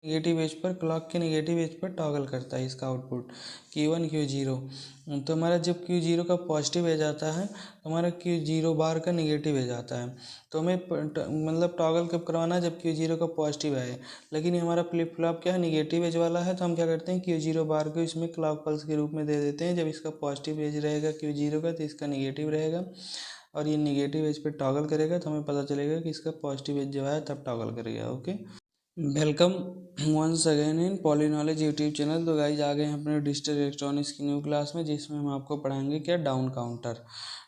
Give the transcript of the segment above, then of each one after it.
Negative edge पर, clock के negative edge पर टॉगल करता है इसका आउटपुट Q1 Q0। तो हमारा जब Q0 का पॉजिटिव एज आता है तो हमारा Q0 बार का नेगेटिव एज आता है। तो हमें मतलब टॉगल कब करवाना है, जब Q0 का पॉजिटिव आए। लेकिन ये हमारा फ्लिप फ्लॉप क्या है, नेगेटिव एज वाला है, तो हम क्या करते हैं Q0 बार को इसमें क्लॉक पल्स के रूप में दे देते हैं। जब इसका पॉजिटिव एज रहेगा Q0 का तो इसका नेगेटिव रहेगा, और ये नेगेटिव एज पे टॉगल करेगा तो हमें पता चलेगा कि इसका पॉजिटिव एज जो है तब टॉगल करेगा। Okay, welcome once again in Polyknowledge YouTube channel. तो गाइज आ गए हैं अपने डिजिटल इलेक्ट्रॉनिक्स की न्यू क्लास में, जिसमें हम आपको पढ़ाएंगे क्या, डाउन काउंटर।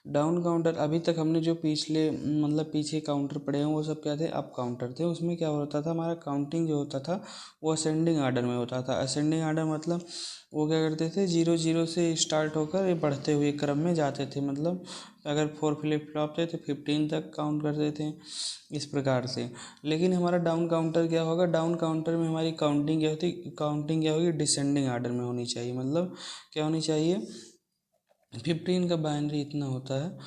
डाउन काउंटर, अभी तक हमने जो पिछले मतलब पीछे काउंटर पढ़े हैं वो सब क्या थे, अप काउंटर थे। उसमें क्या होता था, हमारा काउंटिंग जो होता था वो असेंडिंग आर्डर में होता था। असेंडिंग आर्डर मतलब वो क्या करते थे, 0 0 से स्टार्ट होकर ये बढ़ते हुए क्रम में जाते थे। मतलब अगर 4 फ्लिप फ्लॉप थे तो 15 तक काउंट करते थे, इस प्रकार से। लेकिन हमारा डाउन काउंटर क्या होगा, डाउन काउंटर में हमारी काउंटिंग क्या होती, काउंटिंग क्या होगी, डिसेंडिंग आर्डर में होनी चाहिए। मतलब क्या होनी चाहिए, 15 का बाइनरी इतना होता है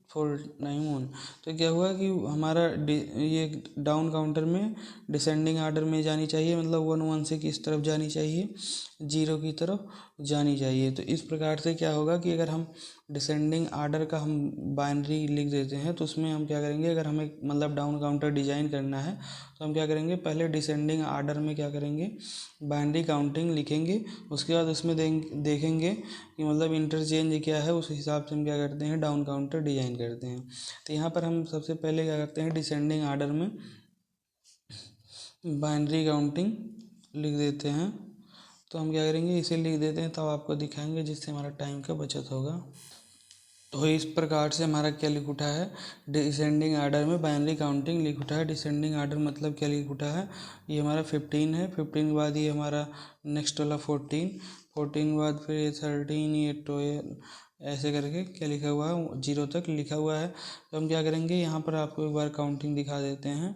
491। तो क्या हुआ कि हमारा ये डाउन काउंटर में डिसेंडिंग आर्डर में जानी चाहिए, मतलब 1 1 से किस तरफ जानी चाहिए, 0 की तरफ जानी चाहिए। तो इस प्रकार से क्या होगा कि अगर हम डिसेंडिंग आर्डर का हम बाइनरी लिख देते हैं तो उसमें हम क्या करेंगे, अगर हमें मतलब डाउन काउंटर डिजाइन करना है तो हम क्या करेंगे, पहले डिसेंडिंग आर्डर में क्या करेंगे, बाइनरी काउंटिंग लिखेंगे। उसके बाद उसमें देखेंगे कि मतलब इंटरचेंज क्या है, उस हिसाब से हम क्या करते हैं, डाउन काउंटर डिजाइन करते हैं। तो यहाँ पर हम सबसे पहले क्या करते हैं, डिसेंडिंग आर्डर में बाइनरी काउंटिंग लिख देते हैं। तो हम क्या करेंगे, इसे लिख देते हैं, तब आपको दिखाएंगे, जिससे हमारा टाइम का बचत होगा। तो इस प्रकार से हमारा क्या लिख उठा है, डिसेंडिंग आर्डर में बाइनरी काउंटिंग लिख उठा है। डिसेंडिंग आर्डर मतलब क्या लिख उठा है, ये हमारा 15 है, 15 के बाद ये हमारा नेक्स्ट वाला 14, 14 के बाद फिर ये 13, ये 12, ऐसे करके क्या लिखा हुआ है, 0 तक लिखा हुआ है। तो हम क्या करेंगे, यहाँ पर आपको एक बार काउंटिंग दिखा देते हैं।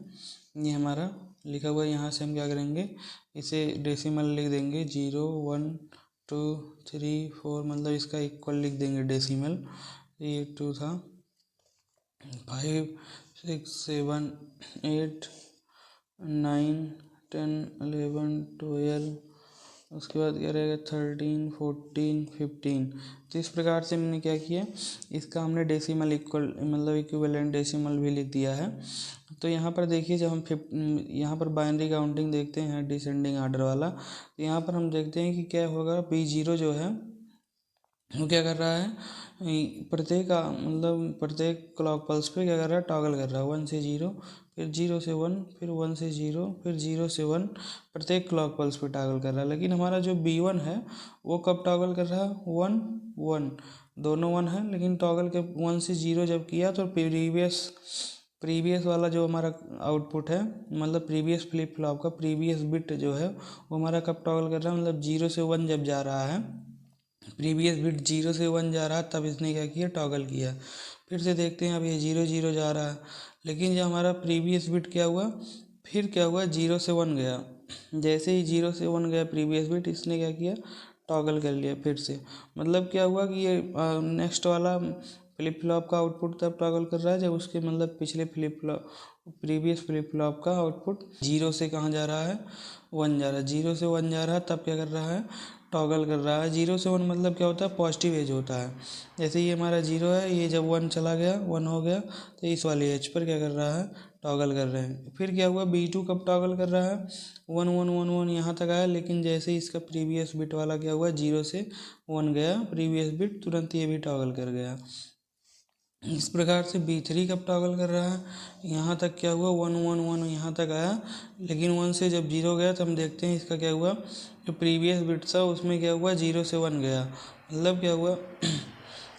ये हमारा लिखा हुआ है, यहाँ से हम क्या करेंगे, इसे डेसिमल लिख देंगे, 0 1 2 3 4, मतलब इसका इक्वल लिख देंगे डेसिमल। ये 2 था, 5 6 7 8 9 10 11 12, उसके बाद क्या रहेगा 13 14 15। तो इस प्रकार से हमने क्या किया, इसका हमने डेसिमल इक्वल मतलब इक्विवेलेंट डेसिमल भी लिख दिया है। तो यहाँ पर देखिए, जब हम यहाँ पर बाइनरी काउंटिंग देखते हैं डिसेंडिंग आर्डर वाला, तो यहाँ पर हम देखते हैं कि क्या होगा, P0 जो है वो क्या कर रहा है, प्रत्येक मतलब प्रत्येक क्लॉक पल्स पे क्या कर रहा है, टॉगल कर रहा है 1 से 0, फिर 0 से 1, फिर 1 से 0, फिर 0 से 1, प्रत्येक क्लॉक पल्स पे टॉगल कर रहा है। लेकिन हमारा जो B1 है वो कब टॉगल कर रहा है, 1 1, दोनों 1 है, लेकिन टॉगल के 1 से 0 जब किया तो प्रीवियस वाला जो हमारा आउटपुट है, मतलब प्रीवियस फ्लिप फ्लॉप का प्रीवियस बिट जो है वो हमारा कब टॉगल कर रहा है, मतलब 0 से 1 जब जा रहा है, प्रीवियस बिट 0 से 1 जा रहा है, तब इसने क्या किया, टॉगल किया। फिर से देखते हैं, अब ये 0 0 जा रहा है, लेकिन जब हमारा प्रीवियस बिट क्या हुआ, फिर क्या हुआ, 0 से 1 गया। जैसे ही 0 से 1 गया प्रीवियस बिट, इसने क्या किया, टॉगल कर लिया फिर से। मतलब क्या हुआ कि ये नेक्स्ट वाला फ्लिप फ्लॉप का आउटपुट तब टॉगल कर रहा है जब उसके मतलब पिछले flip flop previous flip flop का आउटपुट 0 से कहाँ जा रहा है, 1 जा रहा है। 0 से 1 जा रहा है तब क्या कर रहा है, टॉगल कर रहा है। 0 से 1 मतलब क्या होता है, पॉजिटिव एज होता है। जैसे ये हमारा 0 है, ये जब 1 चला गया, 1 हो गया, तो इस वाले एज पर क्या कर रहा है, टॉगल कर रहे हैं। फिर क्या हुआ, B2 कब टॉगल कर रहा है, 1 1 1 1 यहाँ तक आया, लेकिन जैसे ही इसका प्रीवियस बिट वाला क्या हुआ, 0 से 1 गया प्रीवियस बिट, तुरंत ये भी टॉगल कर गया। इस प्रकार से B3 कब टॉगल कर रहा है, यहाँ तक क्या हुआ, 1 1 1 यहाँ तक आया, लेकिन 1 से जब 0 गया तो हम देखते हैं इसका क्या हुआ, जो प्रीवियस बिट था उसमें क्या हुआ, 0 से 1 गया, मतलब क्या हुआ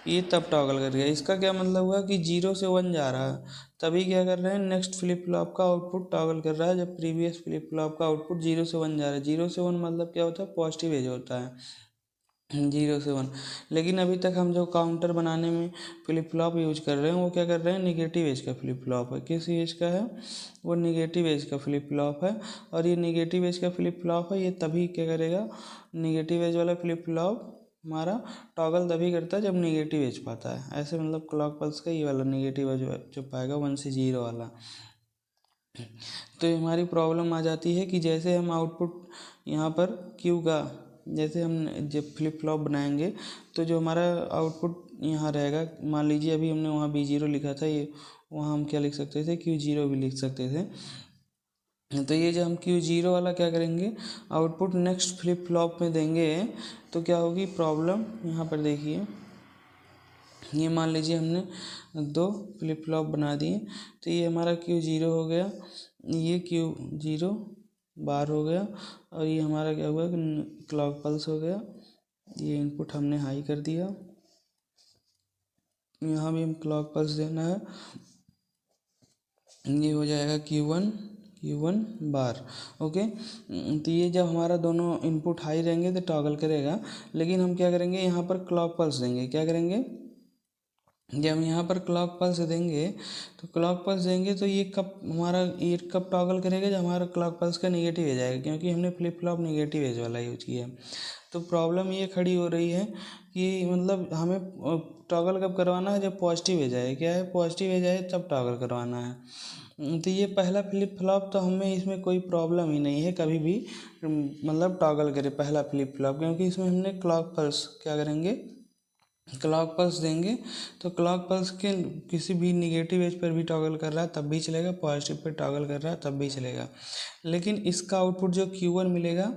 ये तब टॉगल कर गया। इसका क्या मतलब हुआ कि 0 से 1 जा रहा है, तभी क्या कर रहे हैं, नेक्स्ट फ्लिप फ्लॉप का आउटपुट टॉगल कर रहा है, जब प्रीवियस फ्लिप फ्लॉप का आउटपुट 0 से 1 जा रहा है। 0 से 1 मतलब क्या होता है, पॉजिटिव एज होता है, 0 से 1। लेकिन अभी तक हम जो काउंटर बनाने में फ्लिप फ्लॉप यूज कर रहे हैं वो क्या कर रहे हैं, निगेटिव एज का फ्लिप फ्लॉप है। किस एज का है, वो निगेटिव एज का फ्लिप फ्लॉप है। और ये निगेटिव एज का फ्लिप फ्लॉप है, ये तभी क्या करेगा, निगेटिव एज वाला फ्लिप फ्लॉप हमारा टॉगल तभी करता है जब निगेटिव एज पाता है। ऐसे मतलब क्लॉक पल्स का ये वाला निगेटिव एज जो पाएगा 1 से 0 वाला। तो हमारी प्रॉब्लम आ जाती है कि जैसे हम आउटपुट यहाँ पर क्यू का जैसे हम जब फ्लिप फ्लॉप बनाएंगे तो जो हमारा आउटपुट यहाँ रहेगा, मान लीजिए अभी हमने वहाँ B0 लिखा था, ये वहाँ हम क्या लिख सकते थे, Q0 भी लिख सकते थे। तो ये जो हम Q0 वाला क्या करेंगे, आउटपुट नेक्स्ट फ्लिप फ्लॉप में देंगे तो क्या होगी प्रॉब्लम, यहाँ पर देखिए ये मान लीजिए हमने 2 फ्लिप फ्लॉप बना दिए, तो ये हमारा Q0 हो गया, ये Q0 बार हो गया, और ये हमारा क्या हुआ क्लॉक पल्स हो गया। ये इनपुट हमने हाई कर दिया, यहाँ भी हम क्लॉक पल्स देना है, ये हो जाएगा Q1 बार। ओके, तो ये जब हमारा दोनों इनपुट हाई रहेंगे तो टॉगल करेगा, लेकिन हम क्या करेंगे यहाँ पर क्लॉक पल्स देंगे। क्या करेंगे, जब हम यहाँ पर क्लॉक पल्स देंगे तो क्लॉक पल्स देंगे तो ये कब टॉगल करेगा, जब हमारा क्लॉक पल्स का नेगेटिव एज आएगा, क्योंकि हमने फ्लिप फ्लॉप नेगेटिव एज वाला यूज किया। तो प्रॉब्लम ये खड़ी हो रही है कि मतलब हमें टॉगल कब करवाना है, जब पॉजिटिव एज आए। क्या है, पॉजिटिव एज आए तब टॉगल करवाना है। तो ये पहला फ्लिप फ्लॉप तो हमें इसमें कोई प्रॉब्लम ही नहीं है, कभी भी मतलब टॉगल करे पहला फ्लिप फ्लॉप, क्योंकि इसमें हमने क्लॉक पल्स क्या करेंगे, क्लॉक पल्स देंगे। तो क्लॉक पल्स के किसी भी निगेटिव एज पर भी टॉगल कर रहा है तब भी चलेगा, पॉजिटिव पर टॉगल कर रहा है तब भी चलेगा। लेकिन इसका आउटपुट जो Q1 मिलेगा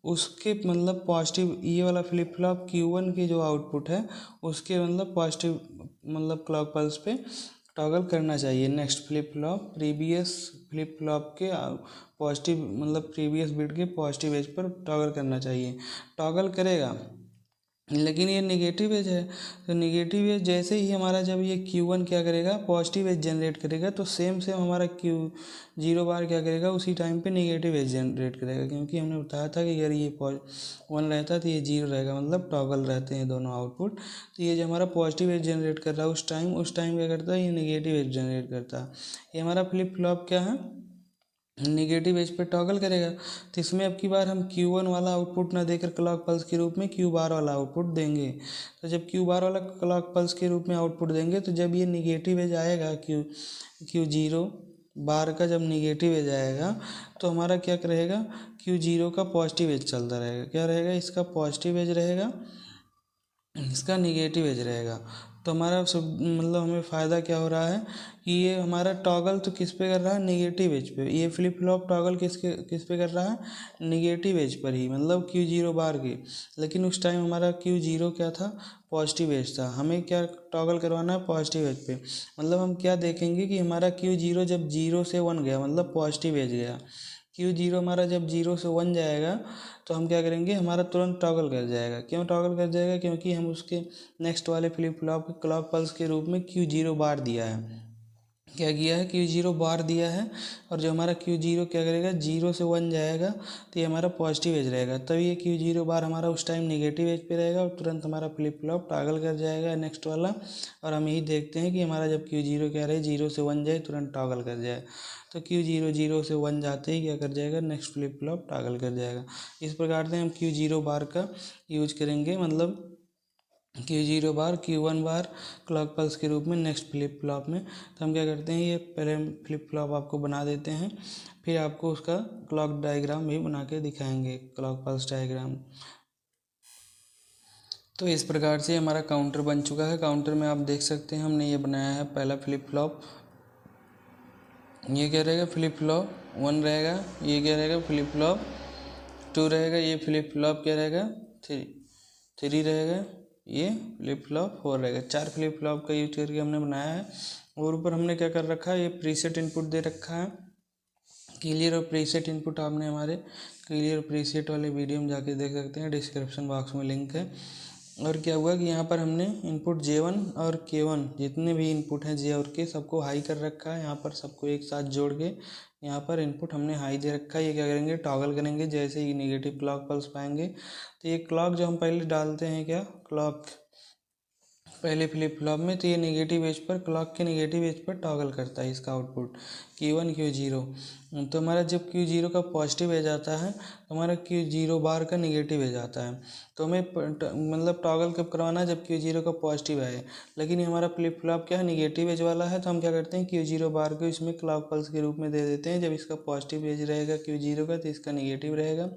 उसके मतलब पॉजिटिव, ये वाला फ्लिप फ्लॉप Q1 के जो आउटपुट है उसके मतलब पॉजिटिव मतलब क्लॉक पल्स पे टॉगल करना चाहिए। Next flip flop previous flip flop के पॉजिटिव मतलब प्रीवियस बिट के पॉजिटिव एज पर टॉगल करना चाहिए, टॉगल करेगा। लेकिन ये निगेटिव एज है, तो निगेटिव एज जैसे ही हमारा जब ये Q1 क्या करेगा, पॉजिटिव एज जनरेट करेगा, तो सेम हमारा Q0 बार क्या करेगा, उसी टाइम पे निगेटिव एज जनरेट करेगा, क्योंकि हमने बताया था कि अगर ये 1 रहता तो ये 0 रहेगा, मतलब टॉगल रहते हैं दोनों आउटपुट। तो ये जो हमारा पॉजिटिव एज जनरेट कर रहा है उस टाइम क्या करता है, ये निगेटिव एज जनरेट करता है। ये हमारा फ्लिप फ्लॉप क्या है, निगेटिव एज पे टॉगल करेगा। तो इसमें अब की बार हम Q1 वाला आउटपुट ना देकर क्लॉक पल्स के रूप में Q बार वाला आउटपुट देंगे। तो जब Q बार वाला क्लॉक पल्स के रूप में आउटपुट देंगे तो जब ये निगेटिव एज आएगा Q0 बार का जब निगेटिव एज आएगा तो हमारा क्या रहेगा, Q0 का पॉजिटिव एज चलता रहेगा। क्या रहेगा, इसका पॉजिटिव एज रहेगा, इसका निगेटिव एज रहेगा। तो हमारा सब मतलब हमें फ़ायदा क्या हो रहा है कि ये हमारा टॉगल तो किस पे कर रहा है, निगेटिव एज पे। ये फ्लिप फ्लॉप टॉगल किस पे कर रहा है, निगेटिव एज पर ही, मतलब Q0 बार के। लेकिन उस टाइम हमारा Q0 क्या था, पॉजिटिव एज था, हमें क्या टॉगल करवाना है, पॉजिटिव एज पे। मतलब हम क्या देखेंगे कि हमारा Q0 जब 0 से 1 गया मतलब पॉजिटिव एज गया, Q0 हमारा जब 0 से 1 जाएगा तो हम क्या करेंगे, हमारा तुरंत टॉगल कर जाएगा। क्यों टॉगल कर जाएगा, क्योंकि हम उसके नेक्स्ट वाले फ्लिप फ्लॉप क्लॉक पल्स के रूप में Q0 बार दिया है। क्या किया है, Q0 बार दिया है, और जो हमारा Q0 क्या करेगा, 0 से 1 जाएगा तो ये हमारा पॉजिटिव एज रहेगा, तभी ये Q0 बार हमारा उस टाइम निगेटिव एज पे रहेगा और तुरंत हमारा फ्लिप फ्लॉप टॉगल कर जाएगा नेक्स्ट वाला। और हम यही देखते हैं कि हमारा जब Q0 क्या रहे, 0 से 1 जाए तुरंत टॉगल कर जाए। तो Q0 0 से 1 जाते ही क्या कर जाएगा, नेक्स्ट फ्लिप फ्लॉप टॉगल कर जाएगा। इस प्रकार से हम Q0 बार का यूज करेंगे, मतलब Q0 बार Q1 बार क्लॉक पल्स के रूप में नेक्स्ट फ्लिप फ्लॉप में। तो हम क्या करते हैं, ये पहले हम फ्लिप फ्लॉप आपको बना देते हैं, फिर आपको उसका क्लॉक डायग्राम भी बना के दिखाएंगे, क्लॉक पल्स डायग्राम। तो इस प्रकार से हमारा काउंटर बन चुका है। काउंटर में आप देख सकते हैं हमने ये बनाया है पहला फ्लिप फ्लॉप, ये क्या रहेगा, फ्लिप फ्लॉप 1 रहेगा, ये क्या रहेगा, फ्लिप फ्लॉप 2 रहेगा, ये फ्लिप फ्लॉप क्या रहेगा, 3 रहेगा, ये फ्लिप फ्लॉप 4 रहेगा। 4 फ्लिप फ्लॉप का यूज करके हमने बनाया है। और ऊपर हमने क्या कर रखा है, ये प्रीसेट इनपुट दे रखा है। क्लियर और प्रीसेट इनपुट आपने हमारे क्लियर प्रीसेट वाले वीडियो में जाके देख सकते हैं, डिस्क्रिप्शन बॉक्स में लिंक है। और क्या हुआ कि यहाँ पर हमने इनपुट J1 और K1 जितने भी इनपुट हैं J और K सबको हाई कर रखा है। यहाँ पर सबको एक साथ जोड़ के यहाँ पर इनपुट हमने हाई दे रखा है। ये क्या करेंगे, टॉगल करेंगे जैसे ही नेगेटिव क्लॉक पल्स पाएंगे। तो ये क्लॉक जो हम पहले डालते हैं, क्या क्लॉक पहले फ्लिप फ्लॉप में, तो ये नेगेटिव एज पर, क्लॉक के नेगेटिव एज पर टॉगल करता है इसका आउटपुट Q1 Q0। तो हमारा जब Q0 का पॉजिटिव एज आता है तो हमारा Q0 बार का नेगेटिव एज आता है। तो हमें मतलब टॉगल कब करवाना है, जब Q0 का पॉजिटिव आए। लेकिन ये हमारा फ्लिप फ्लॉप क्या है, नेगेटिव एज वाला है, तो हम क्या करते हैं Q0 बार को इसमें क्लॉक पल्स के रूप में दे देते हैं। जब इसका पॉजिटिव एज रहेगा Q0 का, तो इसका नेगेटिव रहेगा,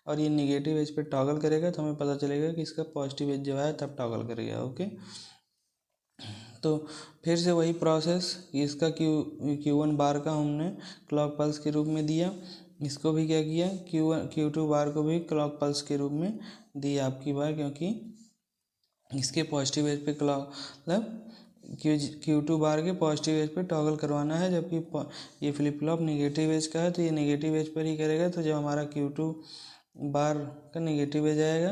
और ये नेगेटिव एज पे टॉगल करेगा, तो हमें पता चलेगा कि इसका पॉजिटिव एज जब आया तब टॉगल करेगा। ओके, तो फिर से वही प्रोसेस, इसका Q1 बार का हमने क्लॉक पल्स के रूप में दिया, इसको भी क्या किया, Q2 बार को भी क्लॉक पल्स के रूप में दिया आपकी बार, क्योंकि इसके पॉजिटिव एज पे क्लॉक मतलब Q2 बार के पॉजिटिव एज पे टॉगल करवाना है, जबकि ये फ्लिप फ्लॉप नेगेटिव एज का है, तो ये नेगेटिव एज पर ही करेगा। तो जब हमारा Q2 बार का नेगेटिव एज आएगा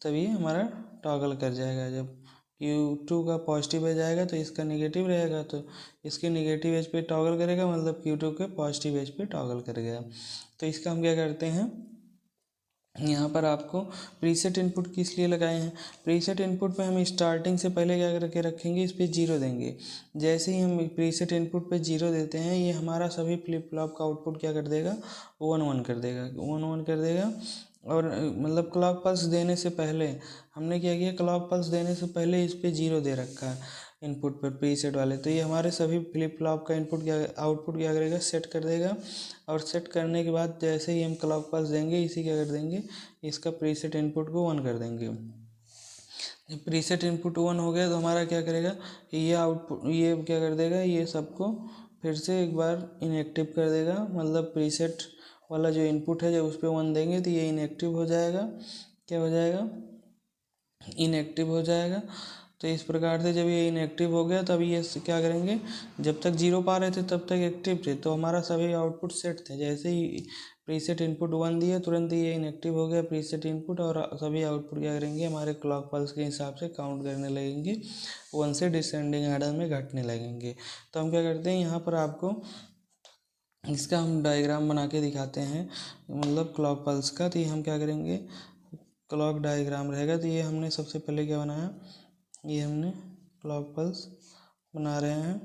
तभी हमारा टॉगल कर जाएगा। जब Q2 का पॉजिटिव एज आएगा तो इसका नेगेटिव रहेगा, तो इसके नेगेटिव एज पे टॉगल करेगा, मतलब Q2 के पॉजिटिव एज पे टॉगल करेगा। तो इसका हम क्या करते हैं, यहाँ पर आपको प्रीसेट इनपुट किस लिए लगाए हैं। प्रीसेट इनपुट पे हम स्टार्टिंग से पहले क्या करके रखेंगे, इस पर 0 देंगे। जैसे ही हम प्रीसेट इनपुट पे 0 देते हैं, ये हमारा सभी फ्लिप फ्लॉप का आउटपुट क्या कर देगा, 1 1 कर देगा, 1 1 कर देगा। और मतलब क्लॉक पल्स देने से पहले हमने क्या किया, क्लॉक पल्स देने से पहले इस पर 0 दे रखा है इनपुट पर प्रीसेट वाले। तो ये हमारे सभी फ्लिप फ्लॉप का इनपुट क्या, आउटपुट क्या करेगा, सेट कर देगा। और सेट करने के बाद जैसे ही हम क्लॉक पल्स देंगे, इसी क्या कर देंगे, इसका प्रीसेट इनपुट को 1 कर देंगे। जब प्रीसेट इनपुट 1 हो गया तो हमारा क्या करेगा, ये आउटपुट, ये क्या कर देगा, ये सबको फिर से एक बार इनएक्टिव कर देगा। मतलब प्रीसेट वाला जो इनपुट है, जब उस पर 1 देंगे तो ये इनएक्टिव हो जाएगा। क्या हो जाएगा, इनएक्टिव हो जाएगा। तो इस प्रकार से जब ये इनएक्टिव हो गया, तब ये क्या करेंगे, जब तक 0 पा रहे थे तब तक एक्टिव थे, तो हमारा सभी आउटपुट सेट थे। जैसे ही प्रीसेट इनपुट 1 दिया, तुरंत ये इनएक्टिव हो गया प्रीसेट इनपुट, और सभी आउटपुट क्या करेंगे, हमारे क्लॉक पल्स के हिसाब से काउंट करने लगेंगे, 1 से डिसेंडिंग आर्डर में घटने लगेंगे। तो हम क्या करते हैं, यहाँ पर आपको इसका हम डायग्राम बना के दिखाते हैं, मतलब क्लॉक पल्स का। तो ये हम क्या करेंगे, क्लॉक डायग्राम रहेगा। तो ये हमने सबसे पहले क्या बनाया, ये हमने क्लॉक पल्स बना रहे हैं,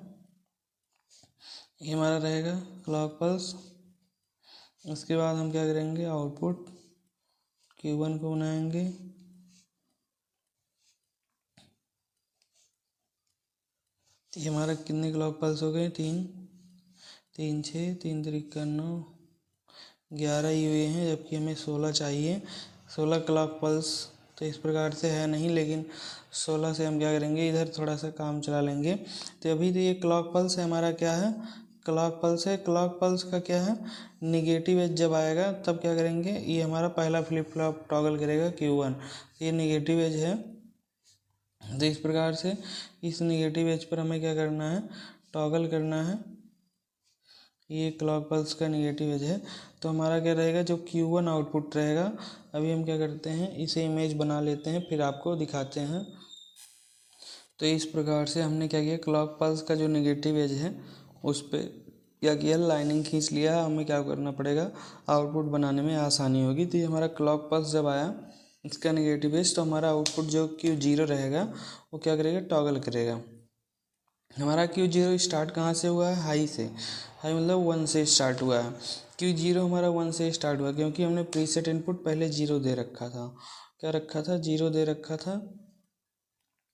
ये हमारा रहेगा क्लॉक पल्स। उसके बाद हम क्या करेंगे, आउटपुट Q1 को बनाएंगे। तो ये हमारा कितने क्लॉक पल्स हो गए, 3 3 6 3 3 9 11 ही हुए हैं, जबकि हमें 16 चाहिए, 16 क्लॉक पल्स। तो इस प्रकार से है नहीं, लेकिन 16 से हम क्या करेंगे, इधर थोड़ा सा काम चला लेंगे। तो अभी तो ये क्लॉक पल्स है, हमारा क्या है, क्लॉक पल्स है। क्लॉक पल्स का क्या है, निगेटिव एज जब आएगा तब क्या करेंगे, ये हमारा पहला फ्लिप फ्लॉप टॉगल करेगा Q1, ये निगेटिव एज है। तो इस प्रकार से इस निगेटिव एज पर हमें क्या करना है, टॉगल करना है। ये क्लॉक पल्स का निगेटिव एज है। तो हमारा क्या रहेगा, जो Q1 आउटपुट रहेगा, अभी हम क्या करते हैं, इसे इमेज बना लेते हैं, फिर आपको दिखाते हैं। तो इस प्रकार से हमने क्या किया, क्लॉक पल्स का जो नेगेटिव एज है उस पर क्या किया, लाइनिंग खींच लिया। हमें क्या करना पड़ेगा, आउटपुट बनाने में आसानी होगी। तो ये हमारा क्लॉक पल्स जब आया, इसका नेगेटिव एज, तो हमारा आउटपुट जो Q0 रहेगा वो क्या करेगा, टॉगल करेगा। हमारा Q0 स्टार्ट कहाँ से हुआ है, हाई से। हाई मतलब 1 से स्टार्ट हुआ है। Q0 हमारा 1 से स्टार्ट हुआ, क्योंकि हमने प्रीसेट इनपुट पहले 0 दे रखा था। क्या रखा था, 0 दे रखा था।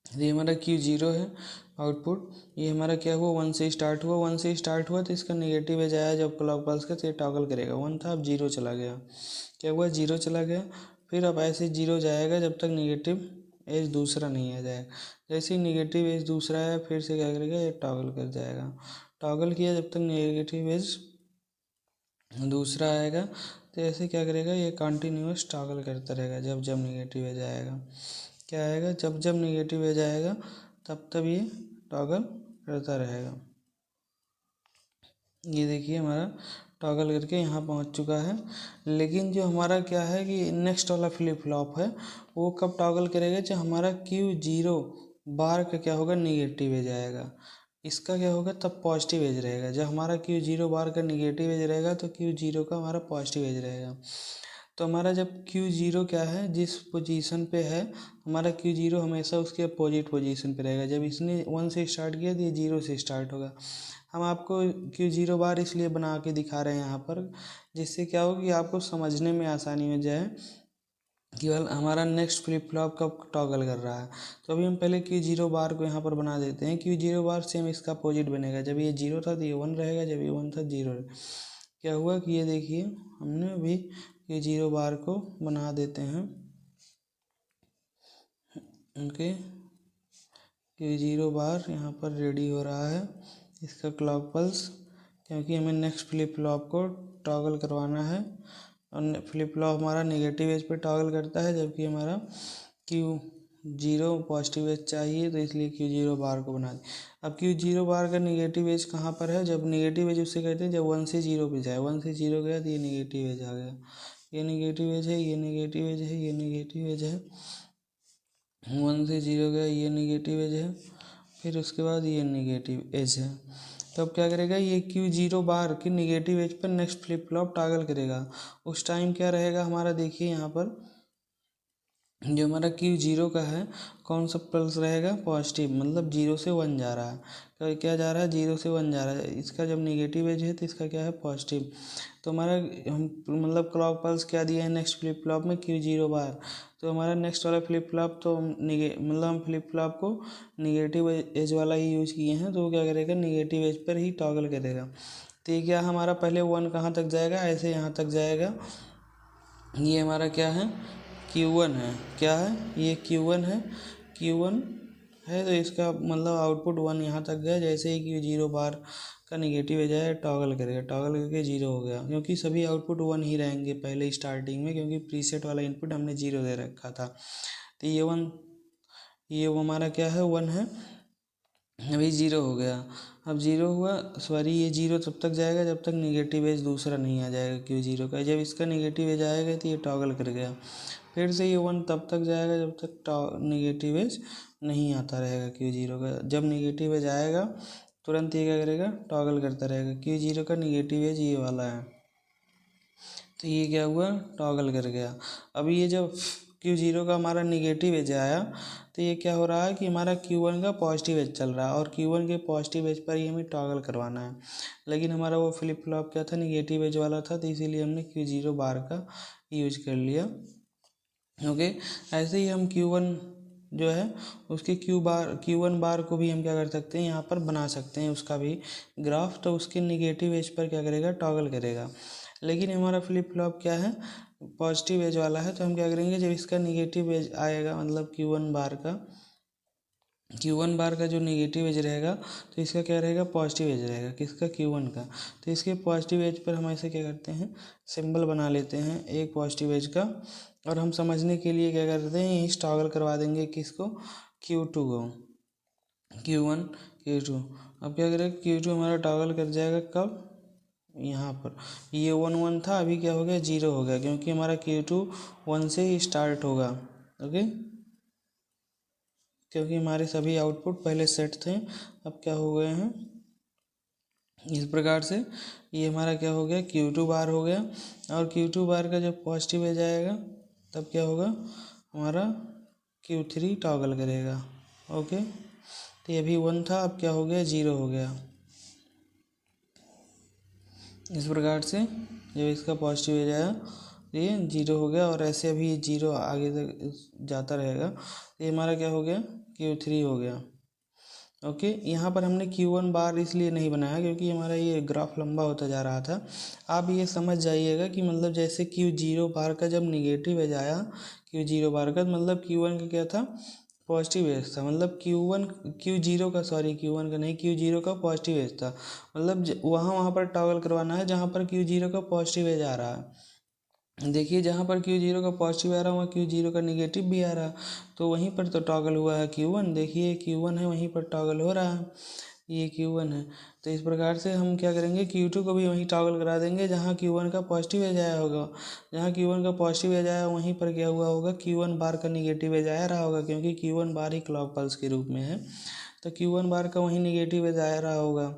ये हमारा Q0 है आउटपुट। ये हमारा क्या हुआ, 1 से स्टार्ट हुआ, 1 से स्टार्ट हुआ, तो इसका नेगेटिव एज आया जब क्लॉक पल्स का, तो ये टॉगल करेगा। 1 था, अब 0 चला गया। क्या हुआ, 0 चला गया। फिर अब ऐसे 0 जाएगा जब तक नेगेटिव एज दूसरा नहीं आ जाएगा। जैसे ही नेगेटिव एज दूसरा है, फिर से क्या करेगा, ये टॉगल कर जाएगा। टॉगल किया जब तक नेगेटिव एज दूसरा आएगा, तो ऐसे क्या करेगा, ये कंटिन्यूअस टॉगल करता रहेगा। जब जब नेगेटिव एज आएगा, क्या आएगा, जब जब नेगेटिव एज आएगा तब तब ये टॉगल करता रहेगा। ये देखिए हमारा टॉगल करके यहाँ पहुँच चुका है। लेकिन जो हमारा क्या है कि नेक्स्ट वाला फ्लिप फ्लॉप है, वो कब टॉगल करेगा, जब हमारा Q0 बार का क्या होगा, निगेटिव एज आएगा। इसका क्या होगा, तब पॉजिटिव एज रहेगा। जब हमारा Q0 बार का निगेटिव एज रहेगा, तो Q0 का हमारा पॉजिटिव एज रहेगा। तो हमारा जब Q0 क्या है, जिस पोजीशन पे है हमारा Q0 हमेशा उसके अपोजिट पोजीशन पे रहेगा। जब इसने 1 से स्टार्ट किया तो ये 0 से स्टार्ट होगा। हम आपको Q0 बार इसलिए बना के दिखा रहे हैं यहाँ पर, जिससे क्या हो कि आपको समझने में आसानी हो जाए कि हमारा नेक्स्ट फ्लिप फ्लॉप कब टॉगल कर रहा है। तो अभी हम पहले Q0 बार को यहाँ पर बना देते हैं। Q0 बार सेम इसका अपोजिट बनेगा। जब ये 0 था तो ये 1 रहेगा, जब ये 1 था 0। क्या हुआ कि ये देखिए हमने अभी Q0 बार को बना देते हैं। ओके, Q0 बार यहाँ पर रेडी हो रहा है, इसका क्लॉक पल्स, क्योंकि हमें नेक्स्ट फ्लिप फ्लॉप को टॉगल करवाना है। और फ्लिप फ्लॉप हमारा नेगेटिव एज पे टॉगल करता है, जबकि हमारा Q0 पॉजिटिव एज चाहिए, तो इसलिए Q0 बार को बना दें। अब Q0 बार का नेगेटिव एज कहाँ पर है? जब नेगेटिव एज उससे कहते हैं जब 1 से 0 पे जाए। 1 से 0 गया तो ये नेगेटिव एज आ गया, ये नेगेटिव एज है, ये नेगेटिव एज है, ये नेगेटिव एज है। 1 से 0 गया, ये नेगेटिव एज है, फिर उसके बाद ये नेगेटिव एज है। तो अब क्या करेगा, ये Q0 बार की नेगेटिव एज पर नेक्स्ट फ्लिप फ्लॉप टॉगल करेगा। उस टाइम क्या रहेगा हमारा, देखिए यहाँ पर जो हमारा Q0 का है कौन सा पल्स रहेगा, पॉजिटिव, मतलब 0 से 1 जा रहा है। तो क्या जा रहा है, 0 से 1 जा रहा है। इसका जब नेगेटिव एज है तो इसका क्या है, पॉजिटिव। तो हमारा हम मतलब क्लॉक पल्स क्या दिया है नेक्स्ट फ्लिप फ्लॉप में, Q0 बार। तो हमारा नेक्स्ट वाला फ्लिप फ्लॉप तो मतलब हम फ्लिप फ्लॉप को निगेटिव एज वाला ही यूज किए हैं, तो वो क्या करेगा, निगेटिव एज पर ही टॉगल करेगा। तो ये क्या हमारा पहले 1 कहाँ तक जाएगा, ऐसे यहाँ तक जाएगा। ये हमारा क्या है, Q1 है। क्या है ये, Q1 है, Q1 है। तो इसका मतलब आउटपुट 1 यहाँ तक गया। जैसे ही Q0 बार का निगेटिव एज आया टॉगल करेगा, टॉगल करके 0 हो गया, क्योंकि सभी आउटपुट 1 ही रहेंगे पहले स्टार्टिंग में, क्योंकि प्रीसेट वाला इनपुट हमने 0 दे रखा था। तो ये 1, ये वो हमारा क्या है, 1 है, अभी 0 हो गया। अब 0 हुआ, सॉरी ये 0 तब तक जाएगा जब तक निगेटिव एज दूसरा नहीं आ जाएगा Q0 का। जब इसका निगेटिव एज आएगा तो ये टॉगल कर गया। फिर से ये 1 तब तक जाएगा जब तक निगेटिव एज नहीं आता रहेगा Q0 का। जब निगेटिव एज आएगा तुरंत ये क्या करेगा, टॉगल करता रहेगा। Q0 का निगेटिव एज ये वाला है, तो ये क्या हुआ, टॉगल कर गया। अभी ये जब Q0 का हमारा निगेटिव एज आया तो ये क्या हो रहा है कि हमारा Q1 का पॉजिटिव एज चल रहा है, और Q1 के पॉजिटिव एज पर ही हमें टॉगल करवाना है। लेकिन हमारा वो फ्लिप फ्लॉप क्या था, निगेटिव एज वाला था, तो इसीलिए हमने Q0 बार का यूज कर लिया। ओके, ऐसे ही हम Q1 जो है उसके Q1 बार को भी हम क्या कर सकते हैं, यहाँ पर बना सकते हैं उसका भी ग्राफ। तो उसके निगेटिव एज पर क्या करेगा, टॉगल करेगा। लेकिन हमारा फ्लिप फ्लॉप क्या है, पॉजिटिव एज वाला है, तो हम क्या करेंगे, जब इसका निगेटिव एज आएगा मतलब Q1 बार का जो निगेटिव एज रहेगा तो इसका क्या रहेगा, पॉजिटिव एज रहेगा, किसका, Q1 का। तो इसके पॉजिटिव एज पर हम ऐसे क्या करते हैं, सिंबल बना लेते हैं एक पॉजिटिव एज का, और हम समझने के लिए क्या करते हैं, यही टॉगल करवा देंगे किसको, Q2 को, Q1 Q2। अब क्या करेगा, Q2 हमारा टॉगल कर जाएगा कब, यहाँ पर। ये 1 था, अभी क्या हो गया, 0 हो गया, क्योंकि हमारा Q2 1 से ही स्टार्ट होगा। ओके, क्योंकि हमारे सभी आउटपुट पहले सेट थे, अब क्या हो गए हैं इस प्रकार से। ये हमारा क्या हो गया, Q2 बार हो गया। और Q2 बार का जब पॉजिटिव एज आएगा तब क्या होगा, हमारा Q3 टॉगल करेगा। ओके, तो ये अभी 1 था, अब क्या हो गया, 0 हो गया। इस प्रकार से जब इसका पॉजिटिव एज आया ये 0 हो गया, और ऐसे अभी 0 आगे तक जाता रहेगा। ये हमारा क्या हो गया, Q3 हो गया। ओके, यहाँ पर हमने Q1 बार इसलिए नहीं बनाया क्योंकि हमारा ये ग्राफ लंबा होता जा रहा था। आप ये समझ जाइएगा कि मतलब जैसे Q0 बार का जब निगेटिव एज आया, Q0 बार का मतलब Q1 का क्या था, पॉजिटिव एज था। मतलब Q0 का, सॉरी Q1 का नहीं, Q0 का पॉजिटिव एज था। मतलब वहाँ पर टॉगल करवाना है जहाँ पर Q0 का पॉजिटिव एज आ रहा है। देखिए जहाँ पर Q0 का पॉजिटिव आ रहा है वहाँ Q0 का निगेटिव भी आ रहा है, तो वहीं पर तो टॉगल हुआ है Q1। देखिए Q1 है, वहीं पर टॉगल हो रहा है, ये Q1 है। तो इस प्रकार से हम क्या करेंगे, Q2 को भी वहीं टॉगल करा देंगे जहाँ Q1 का पॉजिटिव एज आया होगा। जहाँ Q1 का पॉजिटिव एज आया वहीं पर क्या हुआ होगा, Q1 बार का निगेटिव एज आया रहा होगा, क्योंकि Q1 बार ही क्लॉक पल्स के रूप में है, तो Q1 बार का वहीं निगेटिव एज आया रहा होगा।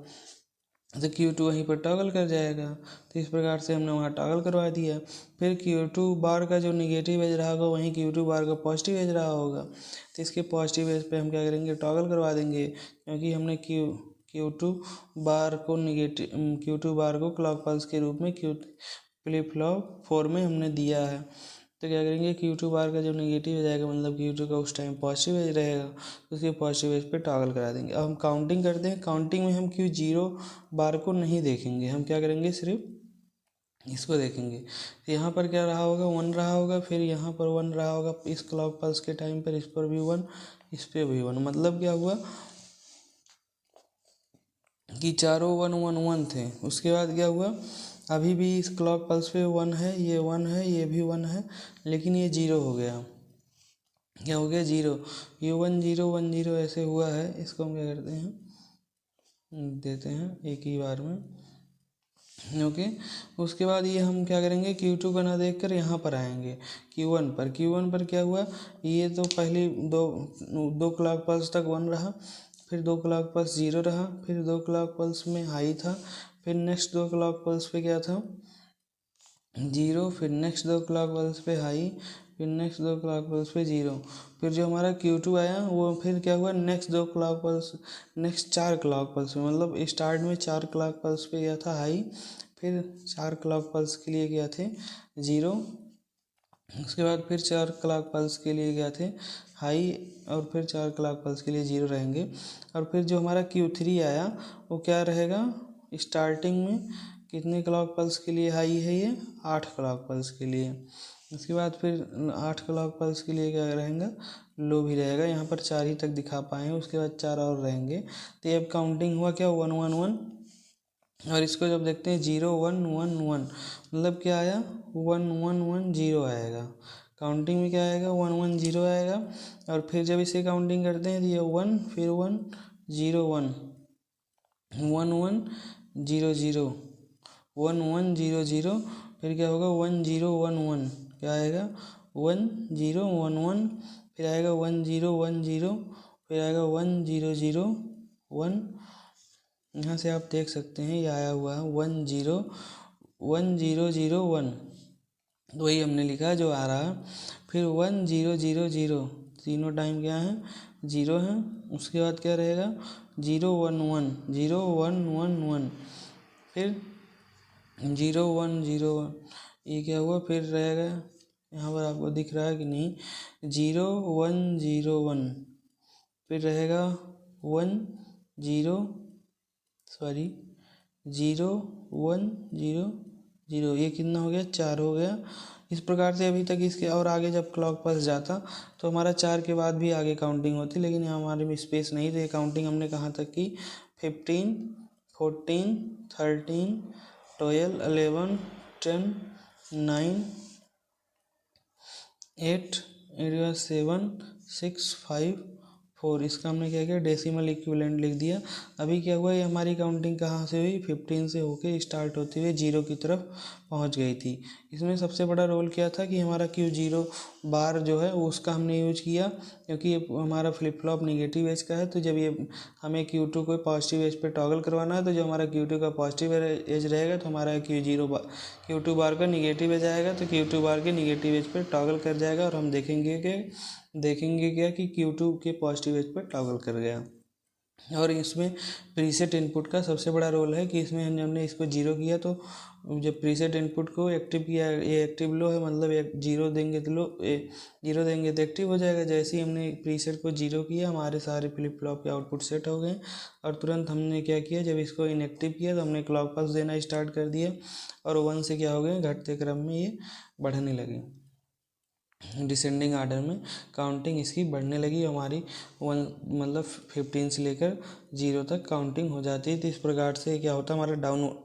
तो Q2 वहीं पर टॉगल कर जाएगा। तो इस प्रकार से हमने वहाँ टॉगल करवा दिया। फिर Q2 बार का जो निगेटिव एज रहा होगा वहीं Q2 बार का पॉजिटिव एज रहा होगा, तो इसके पॉजिटिव एज पे हम क्या करेंगे, टॉगल करवा देंगे, क्योंकि हमने Q2 बार को Q2 बार को क्लॉक पल्स के रूप में फ्लिप फ्लॉप 4 में हमने दिया है। तो क्या करेंगे, Q2 बार का जब नेगेटिव हो जाएगा मतलब Q2 का उस टाइम पॉजिटिव एज रहेगा, तो उसके पॉजिटिव एज पे टॉगल करा देंगे। अब हम काउंटिंग करते हैं। काउंटिंग में हम Q0 बार को नहीं देखेंगे, हम क्या करेंगे, सिर्फ इसको देखेंगे। तो यहाँ पर क्या रहा होगा, 1 रहा होगा, फिर यहाँ पर 1 रहा होगा इस क्लॉक पल्स के टाइम पर, इस पर भी 1, इस पर भी 1। मतलब क्या हुआ कि चारों 1 1 1 थे। उसके बाद क्या हुआ, अभी भी इस क्लॉक पल्स पे 1 है, ये 1 है, ये भी 1 है, लेकिन ये 0 हो गया। क्या हो गया, 0। ये 1 0 1 0 ऐसे हुआ है। इसको हम क्या करते हैं, देते हैं एक ही बार में। ओके। उसके बाद ये हम क्या करेंगे, Q2 का ना देख कर यहाँ पर आएंगे Q1 पर। Q1 पर क्या हुआ, ये तो पहली दो क्लॉक पल्स तक 1 रहा, फिर 2 क्लॉक पल्स 0 रहा, फिर 2 क्लॉक पल्स में हाई था, फिर नेक्स्ट 2 क्लॉक पल्स पे क्या था, 0, फिर नेक्स्ट 2 क्लॉक पल्स पे हाई, फिर नेक्स्ट 2 क्लॉक पल्स पे 0। फिर जो हमारा Q2 आया वो फिर क्या हुआ, next 2 clock pulse, next 4 clock pulse में, मतलब स्टार्ट में 4 क्लॉक पल्स पे गया था हाई, फिर 4 क्लॉक पल्स के लिए गया थे 0, उसके बाद फिर 4 क्लॉक पल्स के लिए गया थे हाई, और फिर 4 क्लॉक पल्स के लिए 0 रहेंगे। और फिर जो हमारा Q3 आया वो क्या रहेगा, स्टार्टिंग में कितने क्लॉक पल्स के लिए हाई है, ये 8 क्लॉक पल्स के लिए। उसके बाद फिर 8 क्लॉक पल्स के लिए क्या रहेगा, लो भी रहेगा। यहाँ पर 4 ही तक दिखा पाए हैं, उसके बाद 4 और रहेंगे। तो ये अब काउंटिंग हुआ क्या, 1 1 1। और इसको जब देखते हैं 0 1 1 1, मतलब क्या आया, 1 1 1 0 आएगा। काउंटिंग में क्या आएगा, 1 1 0 आएगा। और फिर जब इसे काउंटिंग करते हैं तो ये 1 फिर 1 0 1 1 1 0 0 1 1 0 0, फिर क्या होगा 1 0 1 1, क्या आएगा 1 0 1 1, फिर आएगा 1 0 1 0, फिर आएगा 1 0 0 1। यहाँ से आप देख सकते हैं ये आया हुआ है 1 0 1 0 0 1, वही हमने लिखा जो आ रहा है। फिर 1 0 0 0, तीनों टाइम क्या है, 0 है। उसके बाद क्या रहेगा 0 1 1 0 1 1 1, फिर 0 1 0 1, ये क्या हुआ, फिर रहेगा यहाँ पर आपको दिख रहा है कि नहीं, 0 1 0 1, फिर रहेगा 1 0 सॉरी 0 1 0 0, ये कितना हो गया, 4 हो गया। इस प्रकार से अभी तक इसके और आगे जब क्लॉक पल्स जाता तो हमारा 4 के बाद भी आगे काउंटिंग होती, लेकिन यहाँ हमारे में स्पेस नहीं थे। काउंटिंग हमने कहाँ तक की, 15 14 13 12 11 10 9 8 7 6 5 4, इसका हमने क्या किया, डेसिमल इक्विवेलेंट लिख दिया। अभी क्या हुआ, ये हमारी काउंटिंग कहाँ से हुई, 15 से होके स्टार्ट होते हुए 0 की तरफ पहुँच गई थी। इसमें सबसे बड़ा रोल क्या था कि हमारा Q0 बार जो है उसका हमने यूज किया, क्योंकि ये हमारा फ्लिप फ्लॉप निगेटिव एज का है। तो जब ये हमें Q2 को पॉजिटिव एज पे टॉगल करवाना है, तो जो हमारा Q2 का पॉजिटिव एज रहेगा तो हमारा Q2 बार का निगेटिव एज आएगा, तो Q2 बार के निगेटिव एज पे टॉगल कर जाएगा, और हम देखेंगे क्या कि Q2 के पॉजिटिव एज पर टॉगल कर गया। और इसमें प्रीसेट इनपुट का सबसे बड़ा रोल है कि इसमें हमने इसको 0 किया, तो जब प्रीसेट इनपुट को एक्टिव किया, ये एक्टिव लो है, मतलब एक 0 देंगे तो 0 देंगे तो एक्टिव हो जाएगा। जैसे ही हमने प्रीसेट को 0 किया, हमारे सारे फ्लिप फ्लॉप के आउटपुट सेट हो गए, और तुरंत हमने क्या किया, जब इसको इनएक्टिव किया तो हमने क्लॉक पल्स देना स्टार्ट कर दिया, और 1 से क्या हो गए, घटते क्रम में ये बढ़ने लगे, डिसेंडिंग आर्डर में काउंटिंग इसकी बढ़ने लगी। हमारी 1 मतलब 15 से लेकर 0 तक काउंटिंग हो जाती है। तो इस प्रकार से क्या होता है, हमारा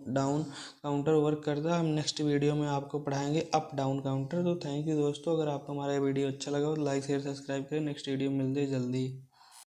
डाउन काउंटर वर्क करता है। हम नेक्स्ट वीडियो में आपको पढ़ाएंगे अप डाउन काउंटर। तो थैंक यू दोस्तों, अगर आपको हमारा वीडियो अच्छा लगा हो तो लाइक शेयर सब्सक्राइब करें। नेक्स्ट वीडियो में मिलते हैं जल्दी।